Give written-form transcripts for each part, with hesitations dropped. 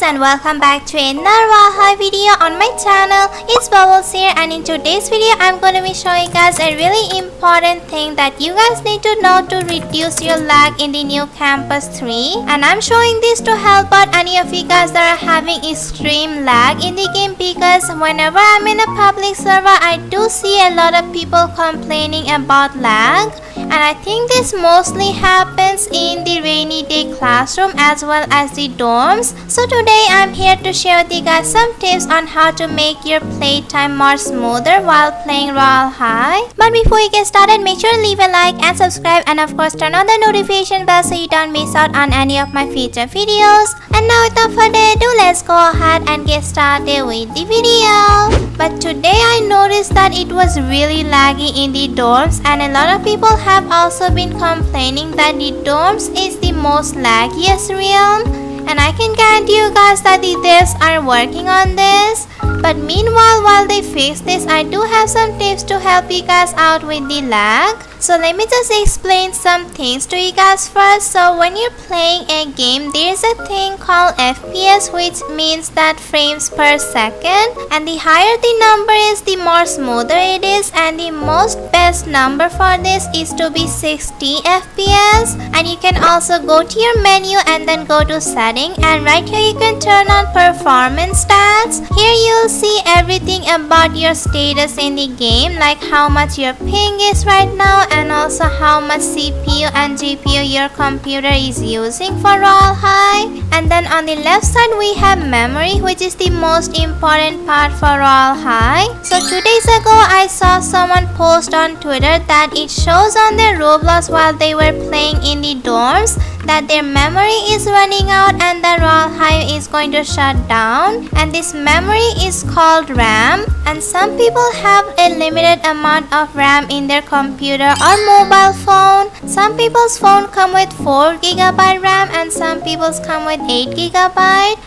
and welcome back to another Royale video on my channel. It's Bubbles here, and in today's video I'm going to be showing you guys a really important thing that you guys need to know to reduce your lag in the new Campus 3. And I'm showing this to help out any of you guys that are having extreme lag in the game, because whenever I'm in a public server I do see a lot of people complaining about lag. And I think this mostly happens in the rainy day classroom as well as the dorms. So today I'm here to share with you guys some tips on how to make your playtime more smoother while playing Royale High. But before you get started, make sure to leave a like and subscribe, and of course turn on the notification bell so you don't miss out on any of my future videos. And now without further ado, let's go ahead and get started with the video. But today I noticed that it was really laggy in the dorms, and a lot of people have also been complaining that the dorms is the most laggiest realm. And I can guarantee you guys that the devs are working on this. But meanwhile, while they fix this, I do have some tips to help you guys out with the lag. So let me just explain some things to you guys first. So when you're playing a game, there's a thing called FPS, which means that frames per second. And the higher the number is, the more smoother it is. And the most best number for this is to be 60 FPS. And you can also go to your menu and then go to setting. And right here you can turn on performance stats. Here you'll see everything about your status in the game, like how much your ping is right now, and also how much CPU and GPU your computer is using for Royale High. And then on the left side we have memory, which is the most important part for Royale High. So 2 days ago I saw someone post on Twitter that it shows on their Roblox while they were playing in the dorms that their memory is running out and the Royale High is going to shut down. And this memory is called RAM, and some people have a limited amount of RAM in their computer or mobile phone. Some people's phone come with 4GB RAM and some people's come with 8GB.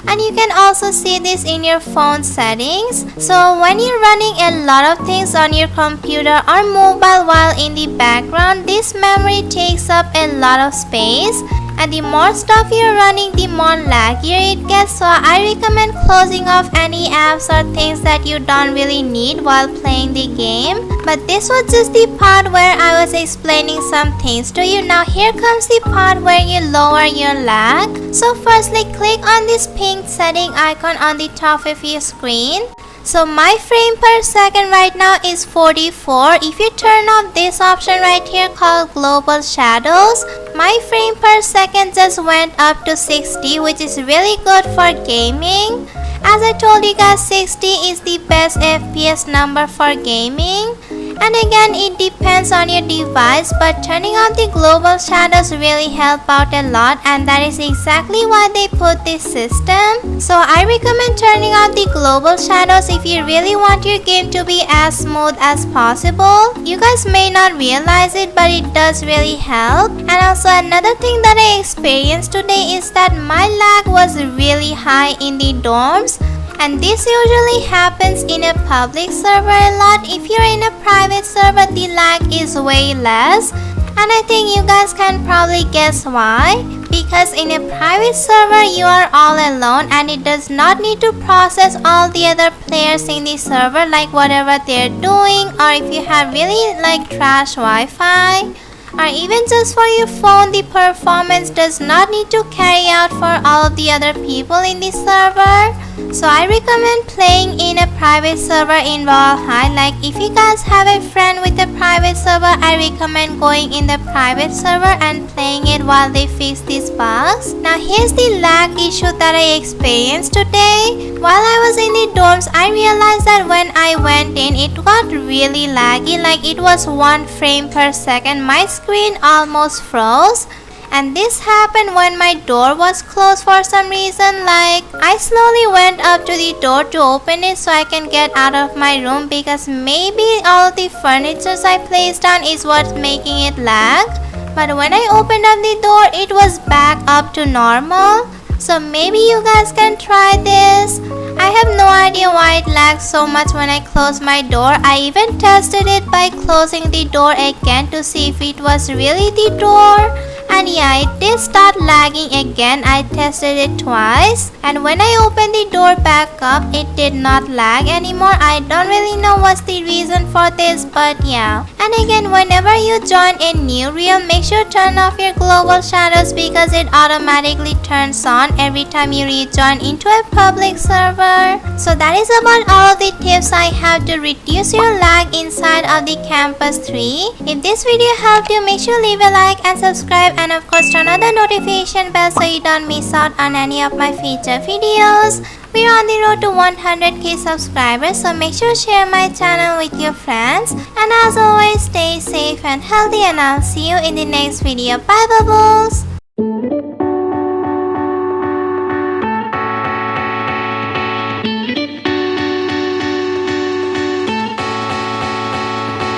And you can also see this in your phone settings. So when you're running a lot of things on your computer or mobile while in the background, this memory takes up a lot of space. And the more stuff you're running, the more laggier it gets. So I recommend closing off any apps or things that you don't really need while playing the game. But this was just the part where I was explaining some things to you. Now here comes the part where you lower your lag. So firstly, click on this pink setting icon on the top of your screen. So my frame per second right now is 44. If you turn off this option right here called global shadows, my frame per second just went up to 60, which is really good for gaming. As I told you guys, 60 is the best FPS number for gaming. And again, it depends on your device, but turning on the global shadows really help out a lot, and that is exactly why they put this system. So I recommend turning on the global shadows if you really want your game to be as smooth as possible. You guys may not realize it, but it does really help. And also another thing that I experienced today is that my lag was really high in the dorms. And this usually happens in a public server a lot. If you're in a private server, the lag is way less. And I think you guys can probably guess why. Because in a private server, you are all alone and it does not need to process all the other players in the server, like whatever they're doing, or if you have really like trash Wi-Fi, or even just for your phone, the performance does not need to carry out for all of the other people in the server. So I recommend playing in a private server in Royale High. Like if you guys have a friend with a private server, I recommend going in the private server and playing it while they fix these bugs. Now here's the lag issue that I experienced today. While I was in the dorms, I realized that when I went in, it got really laggy. Like it was 1 frame per second. My screen almost froze. And this happened when my door was closed for some reason. Like I slowly went up to the door to open it so I can get out of my room, because maybe all the furniture I placed on is what's making it lag. But when I opened up the door, it was back up to normal. So maybe you guys can try this. I have no idea why it lags so much when I close my door. I even tested it by closing the door again to see if it was really the door. and yeah, it did start lagging again. I tested it twice, and when I opened the door back up, it did not lag anymore. I don't really know what's the reason for this, but yeah. And again, whenever you join a new realm, make sure to turn off your global shadows because it automatically turns on every time you rejoin into a public server. So that is about all of the tips I have to reduce your lag inside of the Campus 3. If this video helped you, make sure to leave a like and subscribe, and of course turn on the notification bell so you don't miss out on any of my future videos. We're on the road to 100k subscribers, so make sure to share my channel with your friends. And as always, stay safe and healthy, and I'll see you in the next video. Bye bubbles!